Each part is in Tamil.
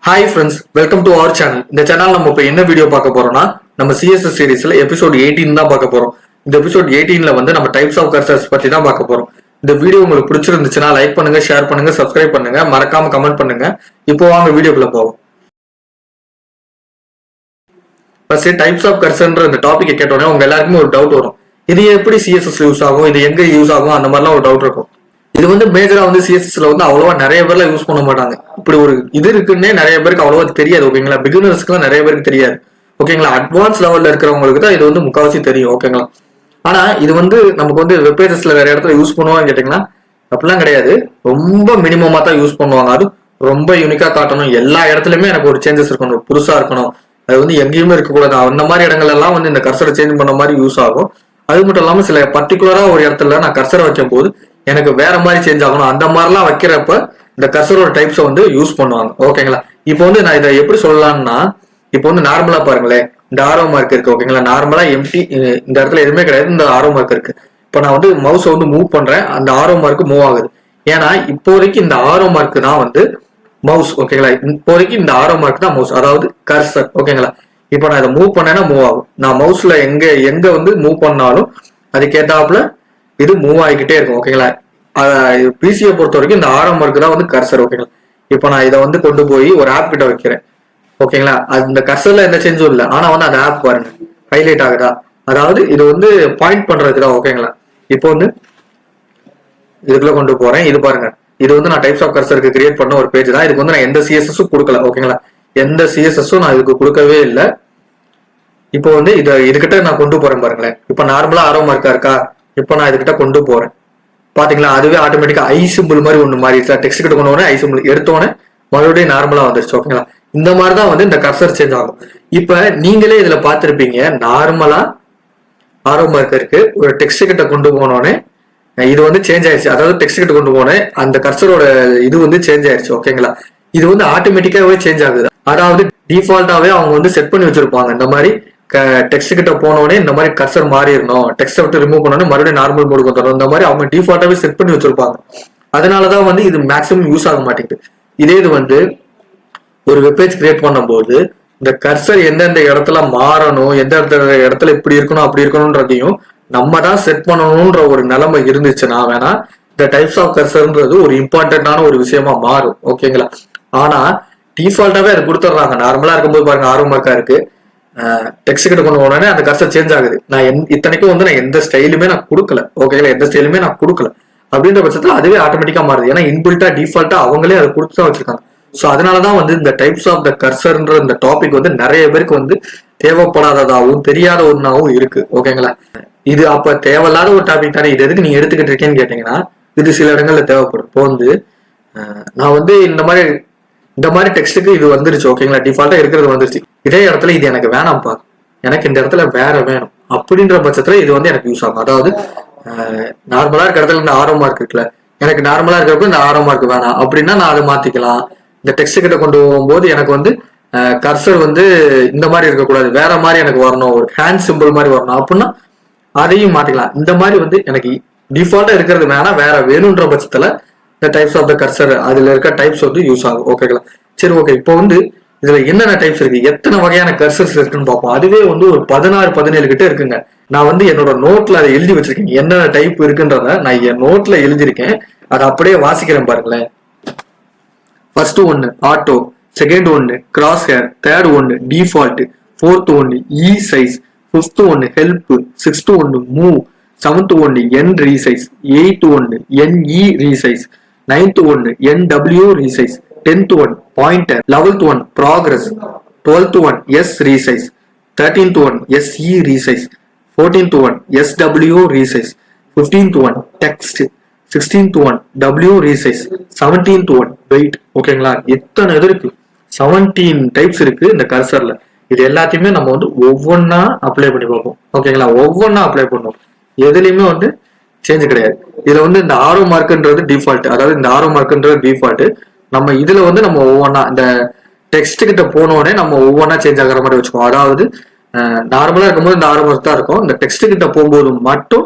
Hi friends, welcome to our channel. இந்த சேனல் நம்ம இப்போ என்ன வீடியோ பார்க்க போறோம்னா, நம்ம சிஎஸ்எஸ் சீரிஸ்ல எபிசோட் 18 தான் பார்க்க போறோம். இந்த எபிசோட் 18ல வந்து நம்ம டைப்ஸ் ஆஃப் கர்சர்ஸ் பத்தி தான் பார்க்க போறோம். இந்த வீடியோ உங்களுக்கு பிடிச்சிருந்துச்சுன்னா லைக் பண்ணுங்க, ஷேர் பண்ணுங்க, சப்ஸ்கிரைப் பண்ணுங்க, மறக்காம கமெண்ட் பண்ணுங்க. இப்போ வாங்க வீடியோக்குள்ள போவோம். ஃபர்ஸ்ட் டைப்ஸ் ஆஃப் கர்சர்ன்ற இந்த டாபிக் கேட்டோன்னே உங்க எல்லாருக்குமே ஒரு டவுட் வரும். இது எப்படி சிஎஸ்எஸ் யூஸ் ஆகும், இது எங்க யூஸ் ஆகும், அந்த மாதிரிலாம் ஒரு டவுட் இருக்கும். இது வந்து மேஜரா வந்து சிஎஸ்எஸ்ல வந்து அவ்வளவா நிறைய பேர்ல யூஸ் பண்ண மாட்டாங்க. இப்படி ஒரு இது இருக்குன்னே நிறைய பேருக்கு அவ்வளவா தெரியாது. ஓகேங்களா, பிகினர்ஸ்க்குலாம் நிறைய பேருக்கு தெரியாது. ஓகேங்களா, அட்வான்ஸ் லெவல்ல இருக்கிறவங்களுக்கு தான் இது வந்து முக்காவாசி தெரியும். ஓகேங்களா, ஆனா இது வந்து நமக்கு வந்து வெப்பேஜஸ்ல வேற இடத்துல யூஸ் பண்ணுவாங்கன்னு கேட்டீங்கன்னா அப்படிலாம் கிடையாது. ரொம்ப மினிமமா தான் யூஸ் பண்ணுவாங்க. அது ரொம்ப யூனிக்கா காட்டணும், எல்லா இடத்துலயுமே எனக்கு ஒரு சேஞ்சஸ் இருக்கணும், புதுசா இருக்கணும், அது வந்து எங்கேயுமே இருக்கக்கூடாது. அந்த மாதிரி இடங்கள் எல்லாம் வந்து இந்த கர்சரை சேஞ்ச் பண்ண மாதிரி யூஸ் ஆகும். அது மட்டும் இல்லாம சில பர்டிகுலரா ஒரு இடத்துல நான் கர்சரை வைக்கும் போது எனக்கு வேற மாதிரி சேஞ்ச் ஆகணும், அந்த மாதிரிலாம் வைக்கிறப்ப இந்த கர்சரோட டைப்ஸை வந்து யூஸ் பண்ணுவாங்க. ஓகேங்களா, இப்போ வந்து நான் இதை எப்படி சொல்லலாம்னா, இப்போ வந்து நார்மலா பாருங்களேன், இந்த ஆரோ மார்க் இருக்கு. ஓகேங்களா, நார்மலா எம்டி, இந்த இடத்துல எதுவுமே கிடையாது, இந்த ஆரோ மார்க் இருக்கு. இப்போ நான் வந்து மவுஸை வந்து மூவ் பண்றேன், அந்த ஆரோ மார்க் மூவ் ஆகுது. ஏன்னா இப்போதைக்கு இந்த ஆரோ மார்க் தான் வந்து மவுஸ். ஓகேங்களா, இப்போதைக்கு இந்த ஆரோ மார்க் தான் மவுஸ், அதாவது கர்சர். ஓகேங்களா, இப்போ நான் இதை மூவ் பண்ணேன்னா மூவ் ஆகும். நான் மவுஸ்ல எங்க வந்து மூவ் பண்ணாலும் அதுக்கேத்தாப்புல இது மூவ் ஆகிக்கிட்டே இருக்கும். ஓகேங்களா, பிசியை பொறுத்த வரைக்கும் இந்த ஆரோ மார்க் தான் வந்து கர்சர். ஓகேங்களா, இப்போ நான் இதை வந்து கொண்டு போய் ஒரு ஆப் கிட்ட வைக்கிறேன். ஓகேங்களா, அது இந்த கர்சர்ல எந்த சேஞ்சும் இல்லை, ஆனா வந்து அந்த ஆப் பாருங்க ஹைலைட் ஆகுதா, அதாவது இது வந்து பாயிண்ட் பண்றதுக்கு தான். ஓகேங்களா, இப்போ வந்து இதுக்குள்ள கொண்டு போறேன். இது பாருங்க, இது வந்து நான் டைப்ஸ் ஆஃப் கர்சருக்கு கிரியேட் பண்ண ஒரு பேஜ் தான். இதுக்கு வந்து நான் எந்த சிஎஸ்எஸும் கொடுக்கல. ஓகேங்களா, எந்த சிஎஸ்எஸும் நான் இதுக்கு கொடுக்கவே இல்லை. இப்போ வந்து இதுகிட்ட நான் கொண்டு போறேன் பாருங்களேன். இப்போ நார்மலா ஆரோ மார்க்கா இருக்கா, இப்போ நான் இதுகிட்ட கொண்டு போறேன். பாத்தீங்களா, அதுவே ஆட்டோமேட்டிக்கா ஐ சிம்பிள் மாதிரி ஒண்ணு மாறிடுச்சு. டெக்ஸ்ட் கிட்ட கொண்டு போனே ஐ சிம்பிள் எடுத்தோடனே மறுபடியும் நார்மலா வந்துருச்சு. ஓகேங்களா, இந்த மாதிரிதான் வந்து இந்த கர்சர் சேஞ்ச் ஆகும். இப்ப நீங்களே இதுல பாத்திருப்பீங்க, நார்மலா ஆரோ மார்க் இருக்கு, ஒரு டெக்ஸ்ட் கிட்ட கொண்டு போனோடனே இது வந்து சேஞ்ச் ஆயிடுச்சு. அதாவது டெக்ஸ்ட் கிட்ட கொண்டு போனேன், அந்த கர்சரோட இது வந்து சேஞ்ச் ஆயிடுச்சு. ஓகேங்களா, இது வந்து ஆட்டோமேட்டிக்காவே சேஞ்ச் ஆகுது. அதாவது டிஃபால்ட்டாவே அவங்க வந்து செட் பண்ணி வச்சிருப்பாங்க, இந்த மாதிரி டெக்ஸ்ட் கிட்ட போனோடனே இந்த மாதிரி கர்சர் மாறிடணும், டெக்ஸ்ட்டை விட்டு ரிமூவ் பண்ணோடனே மறுபடியும் நார்மல் மோடுக்கு வந்துடும். இந்த மாதிரி அவங்க டிஃபால்ட்டாவே செட் பண்ணி வச்சிருப்பாங்க. அதனாலதான் வந்து இது மேக்ஸிமம் யூஸ் ஆக மாட்டேங்குது. இதே இது வந்து ஒரு வெப்பேஜ் கிரியேட் பண்ணும்போது இந்த கர்சர் எந்தெந்த இடத்துல மாறணும், எந்த இடத்துல இப்படி இருக்கணும் அப்படி இருக்கணும்ன்றதையும் நம்ம தான் செட் பண்ணணும்ன்ற ஒரு நிலைமை இருந்துச்சுன்னா வேணா இந்த டைப்ஸ் ஆஃப் கர்சர்ன்றது ஒரு இம்பார்ட்டன்டான ஒரு விஷயமா மாறும். ஓகேங்களா, ஆனா டிஃபால்ட்டாவே அது கொடுத்துட்றாங்க. நார்மலா இருக்கும்போது பாருங்க ஆரோ மார்க்கா இருக்கு, டெக்ஸ்ட் கிட்ட கொண்டு போனோடனே அந்த கர்சர் சேஞ்ச் ஆகுது. நான் இத்தனைக்கும் வந்து நான் எந்த ஸ்டைலுமே நான் கொடுக்கல. ஓகேங்களா, எந்த ஸ்டைலுமே நான் கொடுக்கல. அப்படின்ற பட்சத்துல அதுவே ஆட்டோமேட்டிக்கா மாறுது. ஏன்னா இன்பில்ட்டா டிஃபால்ட்டா அவங்களே அதை கொடுத்து தான் வச்சிருக்காங்க. ஸோ அதனாலதான் வந்து இந்த டைப்ஸ் ஆஃப் த கர்சர்ன்ற இந்த டாபிக் வந்து நிறைய பேருக்கு வந்து தேவைப்படாததாகவும் தெரியாத ஒன்னாவும் இருக்கு. ஓகேங்களா, இது அப்ப தேவையில்லாத ஒரு டாபிக் தானே, இது எதுக்கு நீங்க எடுத்துக்கிட்டு இருக்கேன்னு கேட்டீங்கன்னா இது சில இடங்கள்ல தேவைப்படும். இப்போ வந்து நான் வந்து இந்த மாதிரி டெக்ஸ்ட்டுக்கு இது வந்துருச்சு. ஓகேங்களா, டிஃபால்ட்டா இருக்கிறது வந்துருச்சு. இதே இடத்துல இது எனக்கு வேணாம்ப்பா, எனக்கு இந்த இடத்துல வேற வேணும் அப்படின்ற பட்சத்துல இது வந்து எனக்கு யூஸ் ஆகும். அதாவது நார்மலா இருக்க இடத்துல இந்த ஆரோ மார்க் இருக்குல்ல, எனக்கு நார்மலா இருக்கிறப்ப இந்த ஆரோ மார்க் வேணாம் அப்படின்னா நான் அதை மாத்திக்கலாம். இந்த டெக்ஸ்ட் கிட்ட கொண்டு போகும்போது எனக்கு வந்து கர்சர் வந்து இந்த மாதிரி இருக்கக்கூடாது, வேற மாதிரி எனக்கு வரணும், ஒரு ஹேண்ட் சிம்பிள் மாதிரி வரணும் அப்படின்னா அதையும் மாத்திக்கலாம். இந்த மாதிரி வந்து எனக்கு டிஃபால்ட்டா இருக்கிறது வேணா, வேற வேணும்ன்ற பட்சத்துல இந்த டைப்ஸ் ஆஃப் த கர்சர் அதுல இருக்க டைப்ஸ் வந்து யூஸ் ஆகும். ஓகேங்களா, சரி ஓகே. இப்போ வந்து இதுல என்னென்ன டைப்ஸ் இருக்கு, எத்தனை வகையான கர்சர்ஸ் இருக்குன்னு பார்ப்போம். அதுவே வந்து ஒரு 16-17 கிட்ட இருக்குங்க. நான் வந்து என்னோட நோட்ல அதை எழுதி வச்சிருக்கேன், என்னென்ன டைப் இருக்குன்றத நான் என் நோட்ல எழுதியிருக்கேன். அதை அப்படியே வாசிக்கிறேன் பாருங்களேன். ஃபர்ஸ்ட் ஒன்னு ஆட்டோ, செகண்ட் ஒன்னு கிராஸ் ஹேர், தேர்ட் ஒன்னு டிஃபால்ட், ஃபோர்த் ஒன்னு இ சைஸ், ஃபிஃப்த் ஒன்னு ஹெல்ப், சிக்ஸ்த் ஒன்னு மூவ், செவன்த் ஒன்னு என் ரீசைஸ், எயித் ஒன்னு என்இ ரீசைஸ், நைன்த் ஒன்னு NW resize, 10th one pointer, 11th one progress, 12th one S resize, 13th one SE resize, 14th one SW resize, 15th one text, 16th one W resize, 17th one weight. ஓகேங்களா, எத்தனை இது இருக்கு, 17 டைப்ஸ் இருக்கு இந்த கர்சர்ல. இது எல்லாத்தையுமே நம்ம வந்து ஒவ்வொன்னா அப்ளை பண்ணி பார்ப்போம். ஓகேங்களா, ஒவ்வொன்னா அப்ளை பண்ணுவோம், எதுலையுமே வந்து சேஞ்ச் கிடையாது. இதுல வந்து இந்த ஆரோ மார்க்ன்றது டிஃபால்ட், அதாவது இந்த ஆரோ மார்க்ன்றது டிஃபால்ட். நம்ம இதுல வந்து நம்ம ஒவ்வொன்னா இந்த டெக்ஸ்ட் கிட்ட போனோடனே நம்ம ஒவ்வொன்னா சேஞ்ச் ஆகிற மாதிரி வச்சுக்கோம். அதாவது நார்மலா இருக்கும்போது இந்த ஆரோ மார்க் தான் இருக்கும், இந்த டெக்ஸ்ட் கிட்ட போகும்போது மட்டும்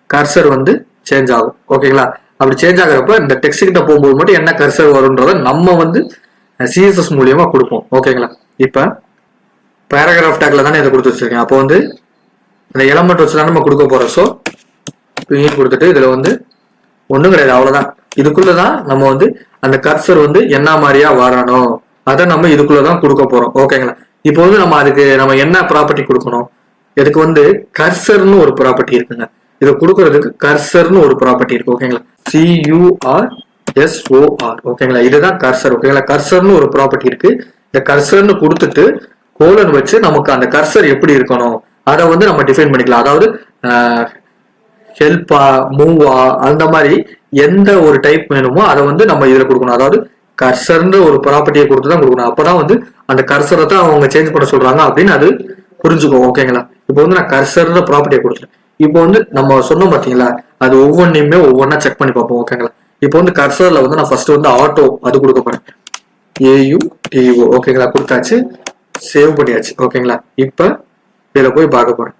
கர்சர் வந்து சேஞ்ச் ஆகும். ஓகேங்களா, அப்படி சேஞ்ச் ஆகிறப்ப இந்த டெக்ஸ்ட் கிட்ட போகும்போது மட்டும் என்ன கர்சர் வரும்ன்றத நம்ம வந்து சிஎஸ்எஸ் மூலியமா கொடுப்போம். ஓகேங்களா? இப்ப பேராகிராஃப் டேக்ல தானே இதை கொடுத்து வச்சிருக்கேன். அப்போ வந்து இந்த எலமெண்ட் வச்சு தான் நம்ம கொடுக்க போறோம். ஸோ கொடுத்துட்டு இதுல வந்து ஒண்ணும் கிடையாது, அவ்வளவுதான். இதுக்குள்ளதான் நம்ம வந்து அந்த கர்சர் வந்து என்ன மாதிரியா வரணும் அதை நம்ம இதுக்குள்ளதான் கொடுக்க போறோம். ஓகேங்களா? இப்போ வந்து நம்ம அதுக்கு நம்ம என்ன ப்ராப்பர்ட்டி கொடுக்கணும், இதுக்கு வந்து கர்சர்னு ஒரு ப்ராப்பர்ட்டி இருக்குங்க. இதை கொடுக்கறதுக்கு கர்சர்னு ஒரு ப்ராப்பர்ட்டி இருக்கு. ஓகேங்களா? CURSOR. ஓகேங்களா? இதுதான் கர்சர். ஓகேங்களா? கர்சர்னு ஒரு ப்ராப்பர்ட்டி இருக்கு. இந்த கர்சர்னு கொடுத்துட்டு கோலன் வச்சு நமக்கு அந்த கர்சர் எப்படி இருக்கணும் அதை வந்து நம்ம டிஃபைன் பண்ணிக்கலாம். அதாவது ஹெல்ப்பா மூவா அந்த மாதிரி எந்த ஒரு டைப் வேணுமோ அதை வந்து நம்ம இதுல கொடுக்கணும். அதாவது கர்சர்ன்ற ஒரு ப்ராப்பர்ட்டியை கொடுத்து தான் கொடுக்கணும். அப்பதான் வந்து அந்த கர்சரை தான் அவங்க சேஞ்ச் பண்ண சொல்றாங்க அப்படின்னு அது புரிஞ்சுக்கும். ஓகேங்களா? இப்போ வந்து நான் கர்சர்ன்ற ப்ராப்பர்ட்டியை கொடுத்துட்டேன். இப்போ வந்து நம்ம சொன்னோம் பாத்தீங்களா, அது ஒவ்வொன்றையுமே ஒவ்வொன்றா செக் பண்ணி பார்ப்போம். ஓகேங்களா? இப்போ வந்து கர்சர்ல வந்து நான் ஃபர்ஸ்ட் வந்து ஆட்டோ அது கொடுக்க போறேன். AUTO. ஓகேங்களா? கொடுத்தாச்சு, சேவ் பண்ணியாச்சு. ஓகேங்களா? இப்ப இதுல போய் பார்க்க போறேன்.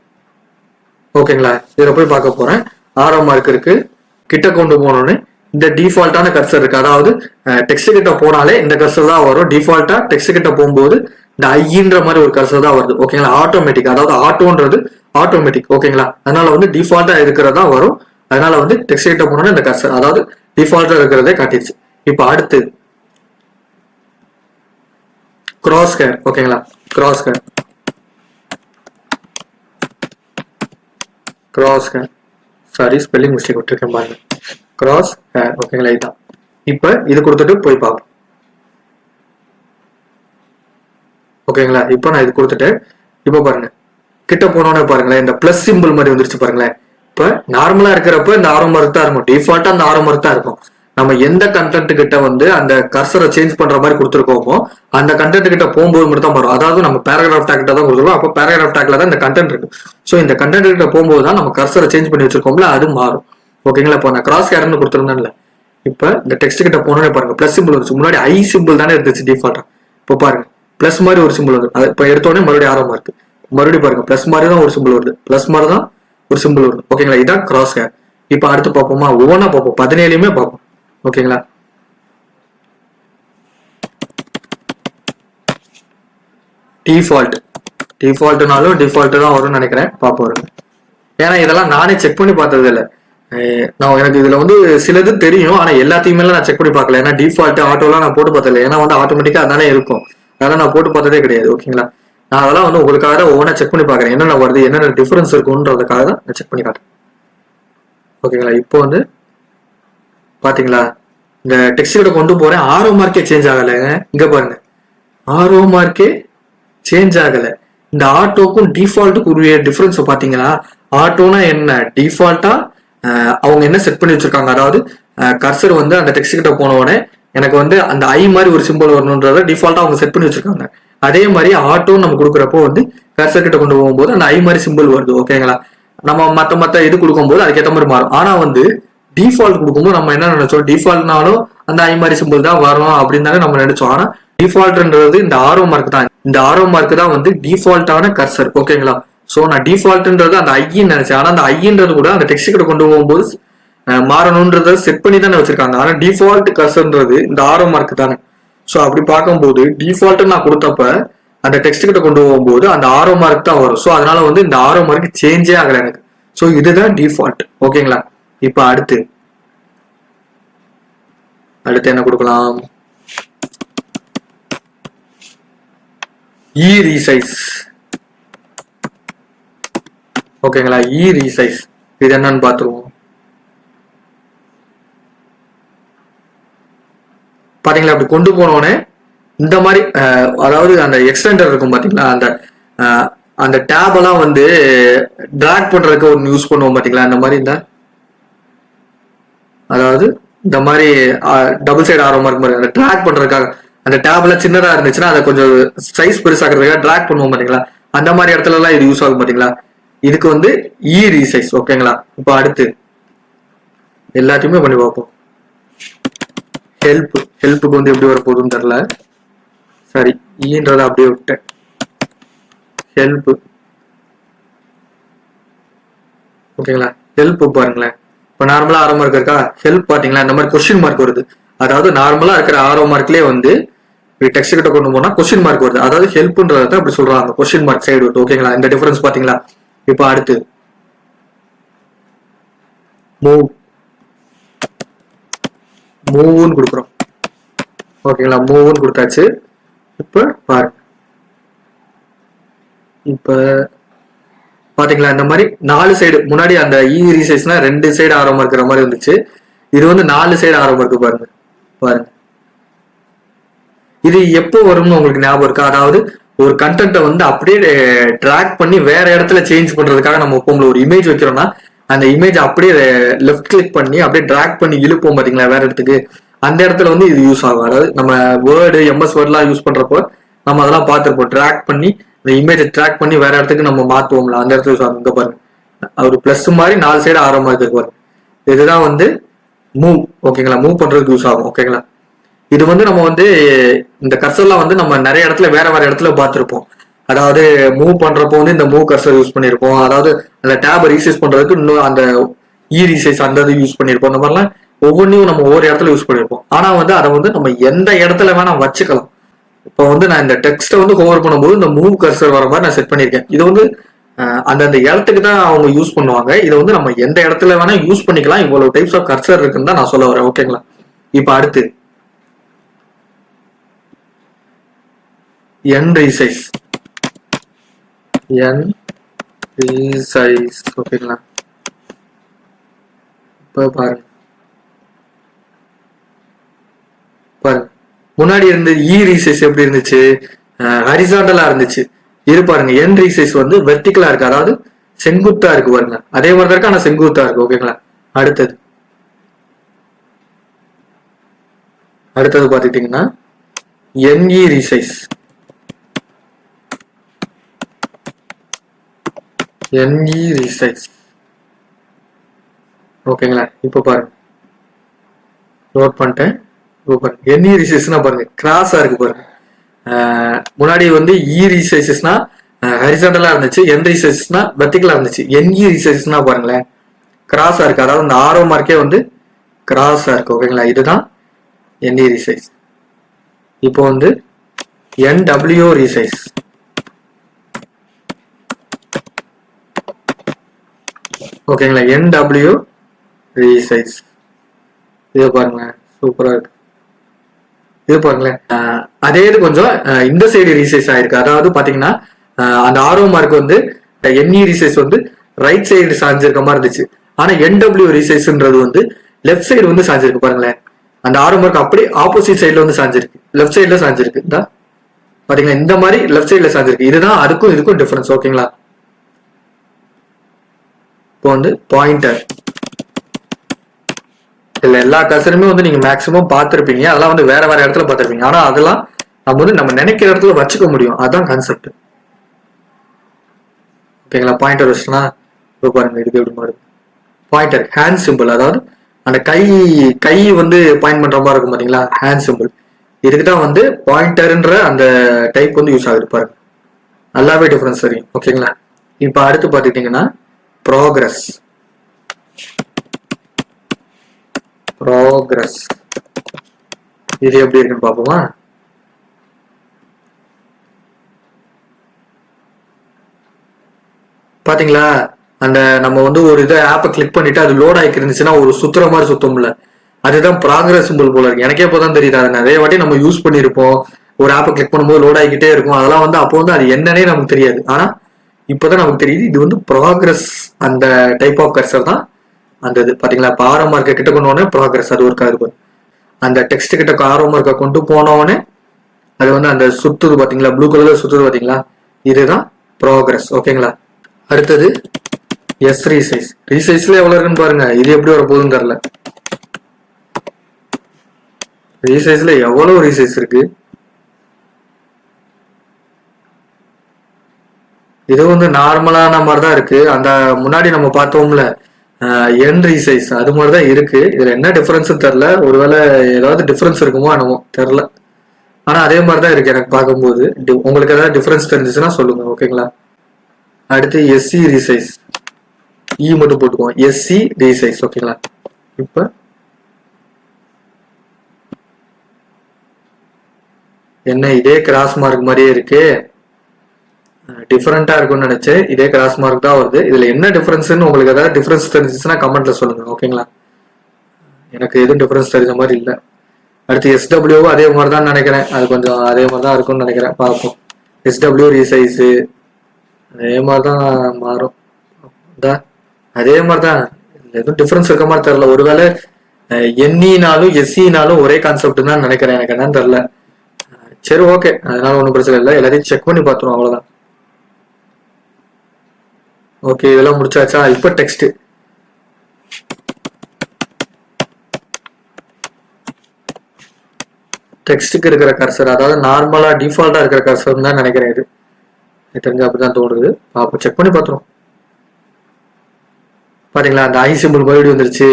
ஓகேங்களா? இதுல போய் பார்க்க போறேன். ஆரோ மார்க் இருக்கு. கிட்ட கொண்டு போனோன்னு இந்த டிஃபால்ட்டான கர்சர் இருக்கு. அதாவது டெக்ஸ்ட் கிட்ட போனாலே இந்த கர்சர் தான் வரும். டிஃபால்ட்டா டெக்ஸ்ட் கிட்ட போகும்போது இந்த ஐன்ற மாதிரி ஒரு கர்சர் தான் வருது. ஓகேங்களா? ஆட்டோமேட்டிக், அதாவது ஆட்டோன்றது ஆட்டோமேட்டிக். ஓகேங்களா? அதனால வந்து டிஃபால்ட்டா இருக்கிறதா வரும். அதனால வந்து டெக்ஸ்ட் கிட்ட போனோன்னு இந்த கர்சர் அதாவது டிஃபால்ட்டா இருக்கிறதே காட்டிடுச்சு. இப்போ அடுத்து கிராஸ் ஹேர். ஓகேங்களா? Cross hair sorry spelling mistake விட்டுருக்கேன் பாருங்க. Cross hair. ஓகேங்களா? இதுதான். இப்ப இது கொடுத்துட்டு போய் பார்ப்போம். ஓகேங்களா? இப்ப நான் இது கொடுத்துட்டு இப்ப பாருங்க கிட்ட போனோன்னே பாருங்களேன் இந்த பிளஸ் சிம்பிள் மாதிரி வந்துருச்சு பாருங்களேன். இப்ப நார்மலா இருக்கிறப்ப இந்த ஆரோ மார்க் தான் இருக்கும். டிஃபால்ட்டா அந்த ஆரோ மார்க் தான் இருக்கும். நம்ம எந்த கண்டென்ட் கிட்ட வந்து அந்த கர்சரை சேஞ்ச் பண்ற மாதிரி கொடுத்துருக்கோமோ அந்த கண்டென்ட் கிட்ட போகும்போது மட்டும் தான் வரும். அதாவது நம்ம பேராகிராஃப் டேக் கிட்ட தான் கொடுத்துருக்கோம். அப்போ பேராகிராஃப் டேக்ல தான் இந்த கண்டென்ட் இருக்கு. ஸோ இந்த கண்டென்ட் கிட்ட போகும்போது தான் நம்ம கர்சரை சேஞ்ச் பண்ணி வச்சிருக்கோம்ல அது மாறும். ஓகேங்களா? இப்போ நான் கிராஸ் ஹேர்னு கொடுத்துருந்தேன்ல, இப்போ இந்த டெக்ஸ்ட் கிட்ட போனோன்னே பாருங்க பிளஸ் சிம்பிள் வந்துச்சு. முன்னாடி ஐ சிம்பிள் தானே இருந்துச்சு டிஃபால்ட்டா. இப்போ பாருங்க பிளஸ் மாதிரி ஒரு சிம்பிள் வருது. அது இப்போ எடுத்தோடனே மறுபடியும் ஆரம்பமா இருக்கு. மறுபடியும் பாருங்க பிளஸ் மாதிரி தான் ஒரு சிம்பிள் வருது. பிளஸ் மாதிரி தான் ஒரு சிம்பிள் வருது. ஓகேங்களா? இதான் கிராஸ் ஹேர். இப்போ அடுத்து பார்ப்போமா, ஒவ்வொன்றா பார்ப்போம். 17யுமே பார்ப்போம். ஓகேங்களா? டிஃபால்ட்னாலும் டிஃபால்ட் தான் வரும்னு நினைக்கிறேன். பார்ப்போம். ஏன்னா இதெல்லாம் நானே செக் பண்ணி பார்த்தது இல்லை. நான் எனக்கு இதுல வந்து சிலது தெரியும், ஆனா எல்லாத்தையுமே நான் செக் பண்ணி பார்க்கல. ஏன்னா டிஃபால்ட் ஆட்டோலாம் நான் போட்டு பார்த்ததில்லை. ஏன்னா வந்து ஆட்டோமேட்டிக்கா அதானே இருக்கும். அதெல்லாம் நான் போட்டு பார்த்ததே கிடையாது. ஓகேங்களா? நான் அதெல்லாம் வந்து உங்களுக்காக தான் ஒவ்வொன்றா செக் பண்ணி பார்க்குறேன். என்னென்ன வருது, என்னென்ன டிஃபரன்ஸ் இருக்குன்றதுக்காக தான் நான் செக் பண்ணி காட்டுறேன். ஓகேங்களா? இப்போ வந்து பாத்தீங்களா இந்த டெக்ஸ்ட் கிட்ட கொண்டு போறேன். ஆரோ மார்க்கே சேஞ்ச் ஆகலைங்க. இங்க பாருங்க ஆரோ மார்க்கே சேஞ்ச் ஆகல. இந்த ஆட்டோக்கும் டிஃபால்ட்டுக்கும் உரிய டிஃபரன்ஸ் பாத்தீங்களா? ஆட்டோனா என்ன, டிஃபால்ட்டா அவங்க என்ன செட் பண்ணி வச்சிருக்காங்க, அதாவது கர்சர் வந்து அந்த டெக்ஸ்ட் கிட்ட போன உடனே எனக்கு வந்து அந்த ஐ மாதிரி ஒரு சிம்பிள் வரணுன்றத டிஃபால்ட்டா அவங்க செட் பண்ணி வச்சிருக்காங்க. அதே மாதிரி ஆட்டோன்னு நம்ம கொடுக்குறப்போ வந்து கர்சர் கிட்ட கொண்டு போகும்போது அந்த ஐ மாதிரி சிம்பிள் வருது. ஓகேங்களா? நம்ம மத்த இது கொடுக்கும்போது அதுக்கேற்ற மாதிரி மாறும். ஆனா வந்து டிஃபால்ட் கொடுக்கும்போது நம்ம என்ன நினைச்சோம், டிஃபால்ட்னாலும் அந்த ஐ மாதிரி சிம்பிள் தான் வரும் அப்படின்னு தானே நம்ம நினைச்சோம். ஆனா டிஃபால்ட்ன்றது இந்த ஆரோ மார்க் தான். இந்த ஆரோ மார்க் தான் வந்து டிஃபால்ட்டான கர்சர். ஓகேங்களா? சோ நான் டிஃபால்ட்ன்றது அந்த ஐன்னு நினைச்சேன். ஆனா அந்த ஐன்றது கூட அந்த டெக்ஸ்ட் கிட்ட கொண்டு போகும்போது மாறணும்ன்றத செட் பண்ணி தானே வச்சிருக்காங்க. ஆனா டிஃபால்ட் கர்சர்ன்றது இந்த ஆரோ மார்க் தானே. சோ அப்படி பார்க்கும்போது டிஃபால்ட் நான் கொடுத்தப்ப அந்த டெக்ஸ்ட் கிட்ட கொண்டு போகும்போது அந்த ஆரோ மார்க் தான் வரும். சோ அதனால வந்து இந்த ஆரோ மார்க் சேஞ்சே ஆகல எனக்கு. சோ இதுதான் டிஃபால்ட். ஓகேங்களா? இப்ப அடுத்து என்ன கொடுக்கலாம், ரீசைஸ். ஓகேங்களா? ரீசைஸ் இது என்னன்னு பாத்துருவோம். பாத்தீங்களா? அப்படி கொண்டு போனோடனே இந்த மாதிரி அதாவது அந்த எக்ஸ்டெண்டர் இருக்கும் பாத்தீங்களா, அந்த டேப் எல்லாம் வந்து டிராக் பண்றதுக்கு ஒரு யூஸ் பண்ணுவோம் பாத்தீங்களா, அந்த மாதிரி இந்த அதாவது இந்த மாதிரி டபுள் சைடு ஆரோ மார்க் மாதிரி அந்த டிராக் பண்றதுக்காக அந்த டேப்ல சின்னதா இருந்துச்சுன்னா அதை கொஞ்சம் சைஸ் பெருசாக்குறதுக்காக டிராக் பண்ணுவோம் பாத்தீங்களா, அந்த மாதிரி இடத்துல எல்லாம் இது யூஸ் ஆகும் பாத்தீங்களா. இதுக்கு வந்து ரீசைஸ். ஓகேங்களா? இப்ப அடுத்து எல்லாத்தையுமே பண்ணி பார்ப்போம். ஹெல்ப்புக்கு வந்து எப்படி வர போகுதுன்னு தெரியல. சரி, ஈன்றத அப்படியே விட்டேன். ஹெல்ப். ஓகேங்களா? ஹெல்ப் பாருங்களேன். இப்ப நார்மலா ஆரோ மார்க் இருக்கா, ஹெல்ப் பாத்தீங்களா இந்த மாதிரி கொஸ்டின் மார்க் வருது. அதாவது நார்மலா இருக்கிற ஆரோ மார்க்லயே வந்து டெக்ஸ்ட் கிட்ட கொண்டு போனா கொஸ்டின் மார்க் வருது, அதாவது ஹெல்ப்ன்றத அப்படி சொல்றாங்க, கொஸ்டின் மார்க் சைடு வருது. ஓகேங்களா, இந்த டிஃபரன்ஸ் பாத்தீங்களா? இப்போ அடுத்து மூவ்னு கொடுக்குறோம். ஓகேங்களா, மூவ்னு கொடுத்தாச்சு. இப்ப பாருங்க, இப்ப பாத்தீங்களா இந்த மாதிரி 4 சைடு, முன்னாடி அந்த ரீசைஸ்னா 2 சைடு ஆரம்பம் இருக்கிற மாதிரி இருந்துச்சு, இது வந்து 4 சைடு ஆரம்பம் இருக்கு. பாருங்க பாருங்க, இது எப்போ வரும்னு உங்களுக்கு ஞாபகம் இருக்கா? அதாவது ஒரு கண்டென்ட்டை வந்து அப்படியே ட்ராக் பண்ணி வேற இடத்துல சேஞ்ச் பண்றதுக்காக நம்ம இப்போ ஒரு இமேஜ் வைக்கிறோம்னா அந்த இமேஜ் அப்படியே லெஃப்ட் கிளிக் பண்ணி அப்படியே ட்ராக் பண்ணி இழுப்போம் பாத்தீங்களா வேற இடத்துக்கு, அந்த இடத்துல வந்து இது யூஸ் ஆகும். அதாவது நம்ம வேர்டு எம்எஸ் வேர்ட்லாம் யூஸ் பண்றப்போ நம்ம அதெல்லாம் பார்த்துருப்போம், ட்ராக் பண்ணி இந்த இமேஜை ட்ராக் பண்ணி வேற இடத்துக்கு நம்ம மாத்துவோம்ல, அந்த இடத்துல யூஸ் ஆகும். இங்க பாருங்க, ஒரு பிளஸ் மாதிரி 4 சைடு ஆரம்பமா இருக்கு பாருங்க, இதுதான் வந்து மூவ். ஓகேங்களா, மூவ் பண்றதுக்கு யூஸ் ஆகும். ஓகேங்களா, இது வந்து நம்ம வந்து இந்த கர்சர்லாம் வந்து நம்ம நிறைய இடத்துல வேற வேற இடத்துல பார்த்துருப்போம். அதாவது மூவ் பண்றப்போ வந்து இந்த மூவ் கர்சர் யூஸ் பண்ணிருப்போம், அதாவது அந்த டேபை ரீசைஸ் பண்றதுக்கு இன்னும் அந்த ரீசைஸ் அந்த இது யூஸ் பண்ணிருப்போம். அந்த மாதிரிலாம் ஒவ்வொன்றையும் நம்ம ஒவ்வொரு இடத்துல யூஸ் பண்ணிருப்போம். ஆனா வந்து அதை வந்து நம்ம எந்த இடத்துல வேணா வச்சுக்கலாம். இப்போ வந்து நான் இந்த டெக்ஸ்ட்டை வந்து ஹோவர் பண்ணும்போது இந்த மூவ் கர்சர் வர மாதிரி நான் செட் பண்ணியிருக்கேன். இது வந்து அந்தந்த இடத்துக்கு தான் அவங்க யூஸ் பண்ணுவாங்க. இதை வந்து நம்ம எந்த இடத்துல வேணா யூஸ் பண்ணிக்கலாம். இவ்வளவு டைப்ஸ் ஆஃப் கர்சர் இருக்குன்னு தான் நான் சொல்ல வரேன். ஓகேங்களா, இப்ப அடுத்து n resize. ஓகேங்களா, இப்ப பாருங்க பாருங்க, முன்னாடி இருந்த ரீசைஸ் எப்படி இருந்துச்சு? ஹரிசாண்டலா இருந்துச்சு. இது பாருங்க, n ரீசைஸ் வந்து வெர்டிகலா இருக்கு, அதாவது செங்குத்தா இருக்கு பாருங்க. அதே மாதிரி தான் இருக்கு, ஆனா செங்குத்தா இருக்கு. ஓகேங்களா, அடுத்தது பாத்துக்கிட்டீங்கன்னா NE ரீசைஸ். NE resize. ஓகேங்களா, இப்ப பாருங்க, நோட் பண்ணிட்டேன். இப்போ பாருங்க, NE ரீசைஸ்னா பாருங்க கிராஸா இருக்கு பாருங்க. முன்னாடி வந்து ரீசைசஸ்னா ஹரிசாண்டலா இருந்துச்சு, என் ரீசைசஸ்னா வெர்டிகலா இருந்துச்சு. NE ரீசைசஸ்னா பாருங்களேன் கிராஸா இருக்கு, அதாவது இந்த ஆரோ மார்க்கே வந்து கிராஸா இருக்கு. ஓகேங்களா, இதுதான் NE ரீசைஸ். இப்போ வந்து NW ரீசைஸ். ஓகேங்களா, NW ரீசைஸ். இது பாருங்களேன், சூப்பரா இருக்கு. இது பாருங்களேன், அதே இது கொஞ்சம் இந்த சைடு ரீசைஸ் ஆயிருக்கு. அதாவது பாத்தீங்கன்னா அந்த ஆரோ மார்க் வந்து NE ரீசைஸ் வந்து ரைட் சைடு சாஞ்சிருக்க மாதிரி இருந்துச்சு, ஆனா NW ரீசைஸ்ன்றது வந்து லெஃப்ட் சைடு வந்து சாஞ்சிருக்கு. பாருங்களேன், அந்த ஆரோ மார்க் அப்படியே ஆப்போசிட் சைடுல வந்து சாஞ்சிருக்கு, லெஃப்ட் சைடுல சாஞ்சிருக்கு. இந்த பாத்தீங்கன்னா இந்த மாதிரி லெஃப்ட் சைடுல சாஞ்சிருக்கு. இதுதான் அதுக்கும் இதுக்கும் டிஃபரன்ஸ். ஓகேங்களா, இப்போ வந்து பாயிண்டர், இல்ல எல்லா கர்சருமே வந்து நீங்க மேக்ஸிமம் பார்த்திருப்பீங்க, அதெல்லாம் வந்து வேற வேற இடத்துல பார்த்திருப்பீங்க. ஆனா அதெல்லாம் நம்ம வந்து நம்ம நினைக்கிற இடத்துல வச்சுக்க முடியும், அதான் கான்செப்ட். ஓகேங்களா, பாயிண்டர் வச்சுனா பாருங்க, இதுக்கு எப்படி மாறுது. பாயிண்டர் ஹேண்ட் சிம்பிள், அதாவது அந்த கை வந்து பாயிண்ட் பண்ற மாதிரி இருக்கும் பாத்தீங்களா, ஹேண்ட் சிம்பிள். இதுக்கு தான் வந்து பாயிண்டர்ன்ற அந்த டைப் வந்து யூஸ் ஆகுது. பாருங்க, நல்லாவே டிஃபரன்ஸ் தெரியும். ஓகேங்களா, இப்ப அடுத்து பாத்துக்கிட்டீங்கன்னா ப்ராக்ரஸ். இது எப்படி இருக்குன்னு பாப்போமா? பாத்தீங்களா, அந்த நம்ம வந்து ஒரு இதை ஆப்பை கிளிக் பண்ணிட்டு அது லோட் ஆகி இருந்துச்சுன்னா ஒரு சுத்துற மாதிரி சுத்தம்ல, அதுதான் ப்ராக்ரஸ் சிம்பிள் போல இருக்கு. எனக்கே இப்போதான் தெரியுது. அதை நிறைய வாட்டி நம்ம யூஸ் பண்ணிருப்போம், ஒரு ஆப்பை கிளிக் பண்ணும்போது லோட் ஆகிக்கிட்டே இருக்கும். அதெல்லாம் வந்து அப்போ வந்து அது என்னன்னே நமக்கு தெரியாது. ஆனா இப்பதான் நமக்கு தெரியுது இது வந்து ப்ராக்ரஸ், அந்த டைப் ஆஃப் கர்சர் தான் அந்த இது. பாத்தீங்களா, இப்போ ஆரோ மார்க்கை கிட்ட கொண்டு போனே ப்ராக்ரஸ் அது ஒர்க் ஆகுது. அந்த டெக்ஸ்ட் கிட்ட ஆரோ மார்க்கை கொண்டு போனோடனே அது வந்து அந்த சுத்துது பாத்தீங்களா, ப்ளூ கலர்ல சுத்துது பாத்தீங்களா, இதுதான் ப்ராக்ரஸ். ஓகேங்களா, அடுத்தது எஸ் ரீசைஸ். ரீசைஸ்ல எவ்வளவு இருக்குன்னு பாருங்க, இது எப்படி வர போகுதுன்னு தெரியல. ரீசைஸ்ல எவ்வளவு ரீசைஸ் இருக்கு. இது வந்து நார்மலான மாதிரி தான் இருக்கு. அந்த முன்னாடி நம்ம பார்த்தோம்ல என் ரீசைஸ், அது மாதிரிதான் இருக்கு. இதுல என்ன டிஃபரன்ஸ் தெரியல, ஒருவேளை ஏதாவது டிஃபரன்ஸ் இருக்குமோ என்னமோ தெரியல. ஆனா அதே மாதிரிதான் இருக்கு எனக்கு பார்க்கும்போது. உங்களுக்கு ஏதாவது டிஃபரன்ஸ் தெரிஞ்சுச்சுன்னா சொல்லுங்க. ஓகேங்களா, அடுத்து எஸ்சி ரீசைஸ். மட்டும் போட்டுக்குவோம், எஸ்சி ரீசைஸ். ஓகேங்களா, இப்ப என்ன இதே கிராஸ் மார்க் மாதிரியே இருக்கு, டிஃபரெண்டா இருக்கும்னு நினைச்சேன். இதே கிராஸ் மார்க் தான் வருது. இதுல என்ன டிஃபரன்ஸ்னு உங்களுக்கு ஏதாவது டிஃபரன்ஸ் தெரிஞ்சிச்சுன்னா கமெண்ட்ல சொல்லுங்க. ஓகேங்களா, எனக்கு எதுவும் டிஃபரன்ஸ் தெரிஞ்ச மாதிரி இல்லை. அடுத்து எஸ்டபிள்யூவும் அதே மாதிரி தான் நினைக்கிறேன். அது கொஞ்சம் அதே மாதிரி தான் இருக்கும்னு நினைக்கிறேன். பார்ப்போம். எஸ்டபிள்யூ ரீசைஸு அதே மாதிரி தான் மாறும். அதே மாதிரி தான், எதுவும் டிஃபரன்ஸ் இருக்க மாதிரி தெரியல. ஒருவேளை என்இனாலும் எஸ்சினாலும் ஒரே கான்செப்ட் தான் நினைக்கிறேன். எனக்கு என்னன்னு தெரியல. சரி, ஓகே, அதனால ஒன்றும் பிரச்சனை இல்லை. எல்லாத்தையும் செக் பண்ணி பார்த்துருவோம், அவ்வளோதான். ஓகே, இதெல்லாம் முடிச்சாச்சா? இப்போ டெக்ஸ்ட். டெக்ஸ்ட்டுக்கு இருக்கிற கர்சர், அதாவது நார்மலா டிஃபால்ட்டா இருக்கிற கர்சர் தான் நினைக்கிறேன். இது தெரிஞ்சா அப்படிதான் தோணுது. அப்போ செக் பண்ணி பார்த்துருவோம். பாத்தீங்களா, அந்த ஐ சிம்பிள் மறுபடியும் வந்துருச்சு.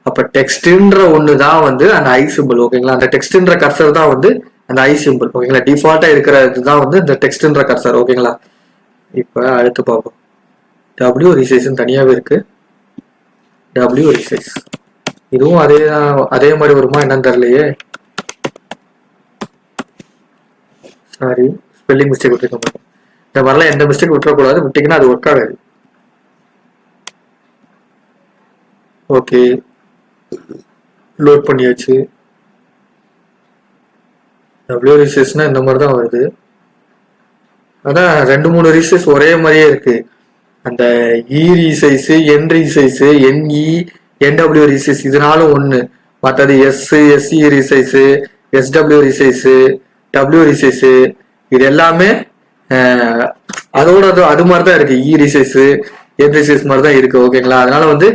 அப்ப டெக்ஸ்ட்ன்ற ஒண்ணு தான் வந்து அந்த ஐ சிம்பிள். ஓகேங்களா, அந்த டெக்ஸ்ட்ன்ற கர்சர் தான் வந்து அந்த ஐ சிம்பிள். ஓகேங்களா, டிஃபால்ட்டா இருக்கிற இதுதான் வந்து இந்த டெக்ஸ்ட்ன்ற கர்சர். ஓகேங்களா, இப்ப அடுத்து பார்ப்போம். டபிள்யூ ரீசைஸ் தனியாவே இருக்கு. டபிள்யூ ரீசைஸ் இதுவும் அதே மாதிரி வருமா என்னன்னு தெரியலையே. சாரி, ஸ்பெல்லிங் மிஸ்டேக் விட்டுருக்க. இந்த மாதிரிலாம் எந்த மிஸ்டேக் விட்டுறக்கூடாது. விட்டீங்கன்னா அது ஒர்க் ஆகாது. ஓகே, லோட் பண்ணியாச்சு. டபிள்யூ ரீசைஸ்னா இந்த மாதிரி தான் வருது. அதான் 2-3 ரீசைஸ் ஒரே மாதிரியே இருக்கு. அந்த இ ரீசைஸ், என் ரீசைஸ், என்இ, என்டபிள்யூ ரீசைஸ் இதனாலும் ஒண்ணு. மற்றது எஸ்சி ரீசைஸ், எஸ்டபிள்யூ ரீசைஸ், டபிள்யூ ரீசைஸ் இது எல்லாமே அதோட அது மாதிரி தான் இருக்கு. இ ரீசைஸ், என் ரீசைஸ் மாதிரி தான் இருக்கு. ஓகேங்களா, அதனால வந்து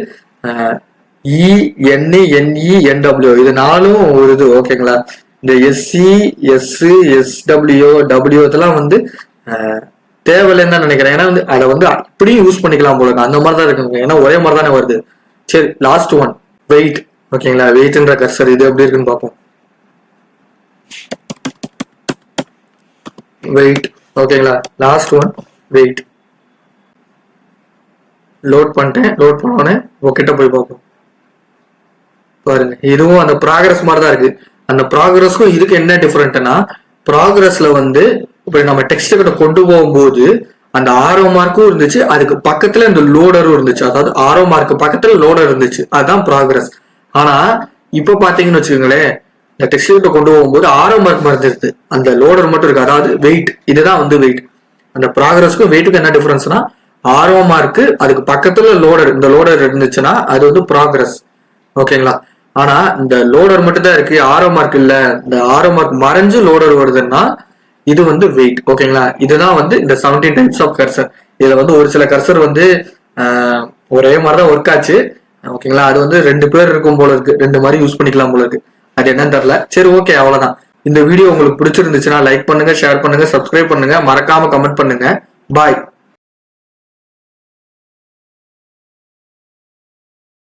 இ, என், என்இ, என்டபிள்யூ இது நாலும் ஒரு இது. ஓகேங்களா, இந்த எஸ்சி, எஸ்டபிள்யூ, டபிள்யூ இதெல்லாம் வந்து தேவையில்லைன்னு தான் நினைக்கிறேன். ஏன்னா வந்து அதை வந்து அப்படியும் யூஸ் பண்ணிக்கலாம் போல. அந்த மாதிரி தான் இருக்குங்க, ஏன்னா ஒரே மாதிரி தானே வருது. சரி, லாஸ்ட் ஒன் வெயிட். ஓகேங்களா, வெயிட்ன்ற கர்சர் இது எப்படி இருக்குன்னு பார்ப்போம். வெயிட். ஓகேங்களா, லாஸ்ட் ஒன் வெயிட். லோட் பண்ணிட்டேன். லோட் பண்ணோடனே கிட்ட போய் பார்ப்போம். பாருங்க, இதுவும் அந்த ப்ராக்ரஸ் மாதிரி தான் இருக்கு. அந்த ப்ராக்ரஸ்க்கும் இதுக்கு என்ன டிஃபரெண்ட்னா, ப்ராக்ரஸ்ல வந்து இப்ப நம்ம டெக்ஸ்ட் கிட்ட கொண்டு போகும்போது அந்த ஆரோ மார்க்கும் இருந்துச்சு, அதுக்கு பக்கத்துல இந்த லோடரும் இருந்துச்சு. அதாவது ஆரோ மார்க்கு பக்கத்துல லோடர் இருந்துச்சு, அதுதான் ப்ராக்ரஸ். ஆனா இப்ப பாத்தீங்கன்னு வச்சுக்கோங்களேன், இந்த டெக்ஸ்ட் கிட்ட கொண்டு போகும்போது ஆரோ மார்க் மறந்துருது, அந்த லோடர் மட்டும் இருக்கு. அதாவது வெயிட், இதுதான் வந்து வெயிட். அந்த ப்ராக்ரஸ்க்கும் வெயிட்டுக்கும் என்ன டிஃபரன்ஸ்னா, ஆரோ மார்க்கு அதுக்கு பக்கத்துல லோடர், இந்த லோடர் இருந்துச்சுன்னா அது வந்து ப்ராக்ரஸ். ஓகேங்களா, ஆனா இந்த லோடர் மட்டும் தான் இருக்கு, ஆரோ மார்க் இல்ல. இந்த ஆரோ மார்க் மறைஞ்சு லோடர் வருதுன்னா இது வந்து வெயிட். ஓகேங்களா, இதுதான் வந்து இந்த 17 டைப்ஸ் ஆஃப் கர்சர். இதுல வந்து ஒரு சில கர்சர் வந்து ஒரே மாதிரிதான் ஒர்க் ஆச்சு. ஓகேங்களா, அது வந்து 2 பேர் இருக்கும் போல இருக்கு, 2 மாதிரி யூஸ் பண்ணிக்கலாம் போல இருக்கு. அது என்னன்னு தெரியல. சரி, ஓகே, அவ்வளவுதான். இந்த வீடியோ உங்களுக்கு பிடிச்சிருந்துச்சுன்னா லைக் பண்ணுங்க, ஷேர் பண்ணுங்க, சப்ஸ்கிரைப் பண்ணுங்க, மறக்காம கமெண்ட் பண்ணுங்க. பாய்.